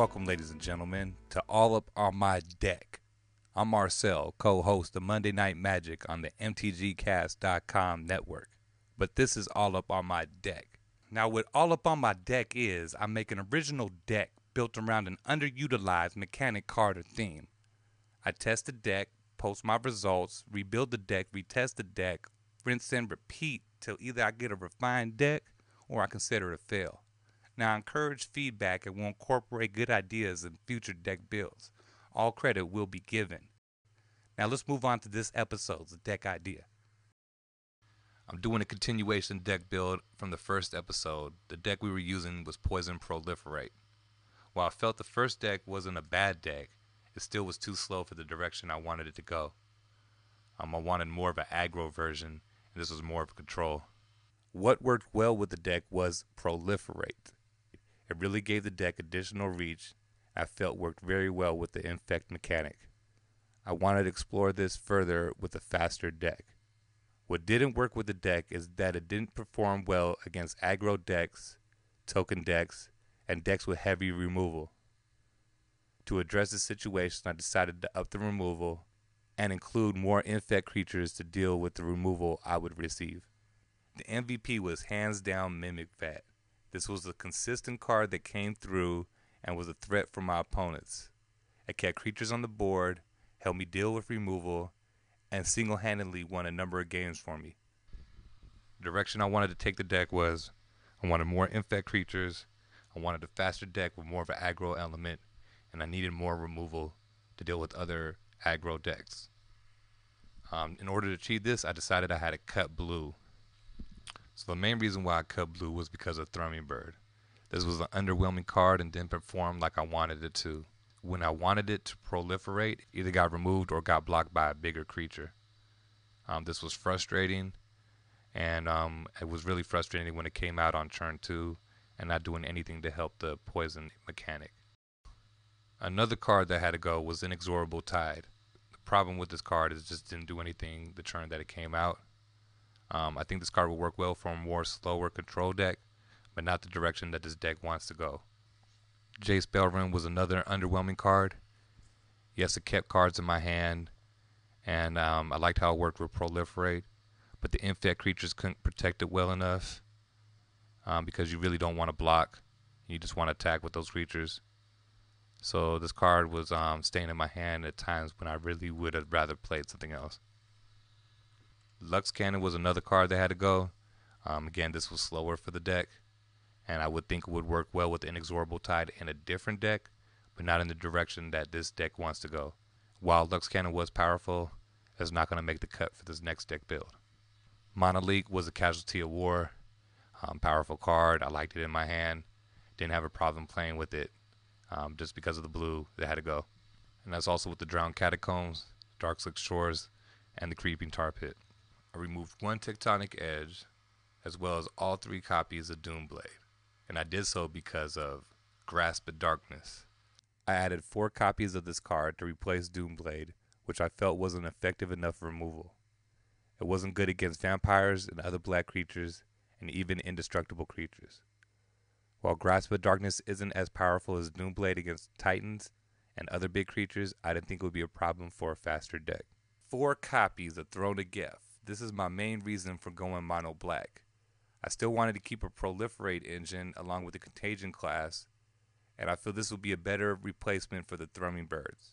Welcome, ladies and gentlemen, to All Up on My Deck. I'm Marcel, co-host of Monday Night Magic on the MTGcast.com network. But this is All Up on My Deck. Now, what All Up on My Deck is, I make an original deck built around an underutilized mechanic card or theme. I test the deck, post my results, rebuild the deck, retest the deck, rinse and repeat till either I get a refined deck or I consider it a fail. Now, I encourage feedback and will incorporate good ideas in future deck builds. All credit will be given. Now, let's move on to this episode's deck idea. I'm doing a continuation deck build from the first episode. The deck we were using was Poison Proliferate. While I felt the first deck wasn't a bad deck, it still was too slow for the direction I wanted it to go. I wanted more of an aggro version, and this was more of a control. What worked well with the deck was Proliferate. It really gave the deck additional reach. I felt worked very well with the infect mechanic. I wanted to explore this further with a faster deck. What didn't work with the deck is that it didn't perform well against aggro decks, token decks, and decks with heavy removal. To address this situation, I decided to up the removal and include more infect creatures to deal with the removal I would receive. The MVP was hands down Mimic Vat. This was a consistent card that came through and was a threat for my opponents. It kept creatures on the board, helped me deal with removal, and single-handedly won a number of games for me. The direction I wanted to take the deck was, I wanted more infect creatures, I wanted a faster deck with more of an aggro element, and I needed more removal to deal with other aggro decks. In order to achieve this, I decided I had to cut blue. So the main reason why I cut blue was because of Thrumming Bird. This was an underwhelming card and didn't perform like I wanted it to. When I wanted it to proliferate, it either got removed or got blocked by a bigger creature. This was frustrating, and it was really frustrating when it came out on turn 2 and not doing anything to help the poison mechanic. Another card that had to go was Inexorable Tide. The problem with this card is it just didn't do anything the turn that it came out. I think this card will work well for a more slower control deck, but not the direction that this deck wants to go. Jace Belrun was another underwhelming card. Yes, it kept cards in my hand, and I liked how it worked with Proliferate, but the infect creatures couldn't protect it well enough because you really don't want to block. You just want to attack with those creatures. So this card was staying in my hand at times when I really would have rather played something else. Lux Cannon was another card that had to go. Again, this was slower for the deck, and I would think it would work well with Inexorable Tide in a different deck, but not in the direction that this deck wants to go. While Lux Cannon was powerful, it's not going to make the cut for this next deck build. Monolith was a Casualty of War. Powerful card. I liked it in my hand. Didn't have a problem playing with it just because of the blue that had to go. And that's also with the Drowned Catacombs, Darkslick Shores, and the Creeping Tar Pit. I removed one Tectonic Edge, as well as all 3 copies of Doomblade, and I did so because of Grasp of Darkness. I added 4 copies of this card to replace Doomblade, which I felt wasn't effective enough removal. It wasn't good against vampires and other black creatures, and even indestructible creatures. While Grasp of Darkness isn't as powerful as Doomblade against Titans and other big creatures, I didn't think it would be a problem for a faster deck. 4 copies of Throne of Geth. This is my main reason for going mono black. I still wanted to keep a Proliferate engine along with the Contagion class, and I feel this will be a better replacement for the Thrumming Birds.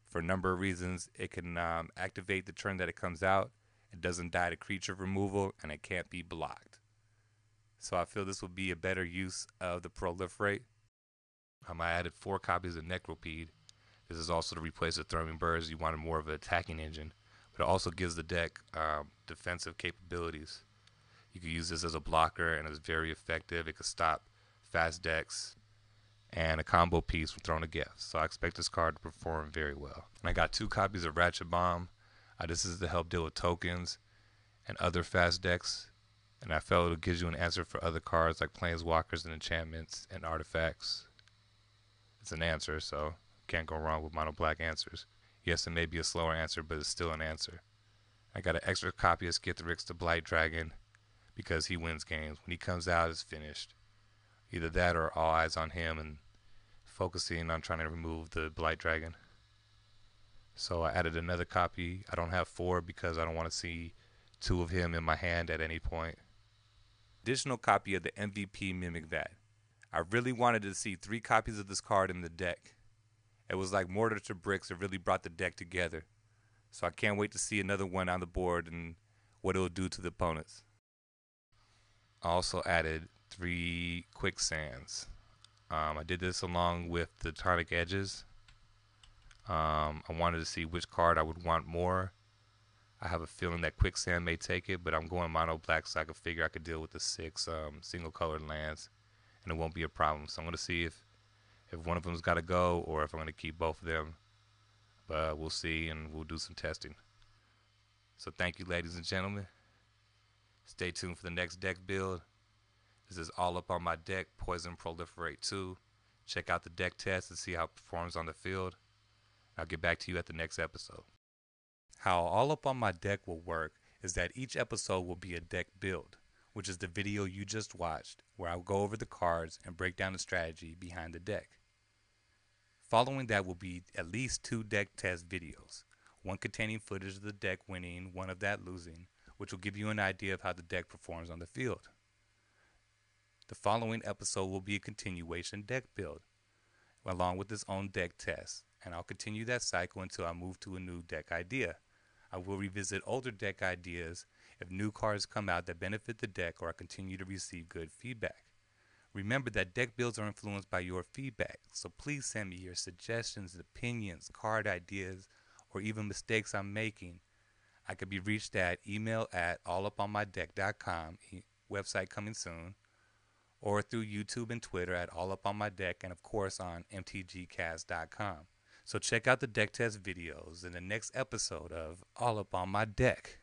For a number of reasons, it can activate the turn that it comes out, it doesn't die to creature removal, and it can't be blocked. So I feel this will be a better use of the Proliferate. I added 4 copies of Necropede. This is also to replace the Thrumming Birds. You wanted more of an attacking engine. But it also gives the deck defensive capabilities. You can use this as a blocker, and it's very effective. It could stop fast decks and a combo piece with Throne of Geth. So I expect this card to perform very well. And I got 2 copies of Ratchet Bomb. This is to help deal with tokens and other fast decks. And I felt it gives you an answer for other cards like Planeswalkers and enchantments and artifacts. It's an answer, so can't go wrong with mono black answers. Yes, it may be a slower answer, but it's still an answer. I got an extra copy of Skithrix the Blight Dragon because he wins games. When he comes out, it's finished. Either that or all eyes on him and focusing on trying to remove the Blight Dragon. So I added another copy. I don't have 4 because I don't want to see 2 of him in my hand at any point. Additional copy of the MVP Mimic Vat. I really wanted to see 3 copies of this card in the deck. It was like mortar to bricks. It really brought the deck together. So I can't wait to see another one on the board and what it will do to the opponents. I also added 3 quicksands. I did this along with the tonic edges. I wanted to see which card I would want more. I have a feeling that quicksand may take it, but I'm going mono black so I could figure I could deal with the 6 single colored lands and it won't be a problem. So I'm going to see if one of them's got to go or if I'm going to keep both of them. But we'll see and we'll do some testing. So thank you, ladies and gentlemen. Stay tuned for the next deck build. This is all up on my deck, Poison Proliferate 2. Check out the deck test and see how it performs on the field. I'll get back to you at the next episode. How all up on my deck will work is that each episode will be a deck build, which is the video you just watched, where I'll go over the cards and break down the strategy behind the deck. Following that will be at least 2 deck test videos, one containing footage of the deck winning, one of that losing, which will give you an idea of how the deck performs on the field. The following episode will be a continuation deck build, along with its own deck test, and I'll continue that cycle until I move to a new deck idea. I will revisit older deck ideas if new cards come out that benefit the deck or I continue to receive good feedback. Remember that deck builds are influenced by your feedback, so please send me your suggestions, opinions, card ideas, or even mistakes I'm making. I could be reached at email at alluponmydeck.com, website coming soon, or through YouTube and Twitter at alluponmydeck, and of course on mtgcast.com. So check out the deck test videos in the next episode of All Up On My Deck.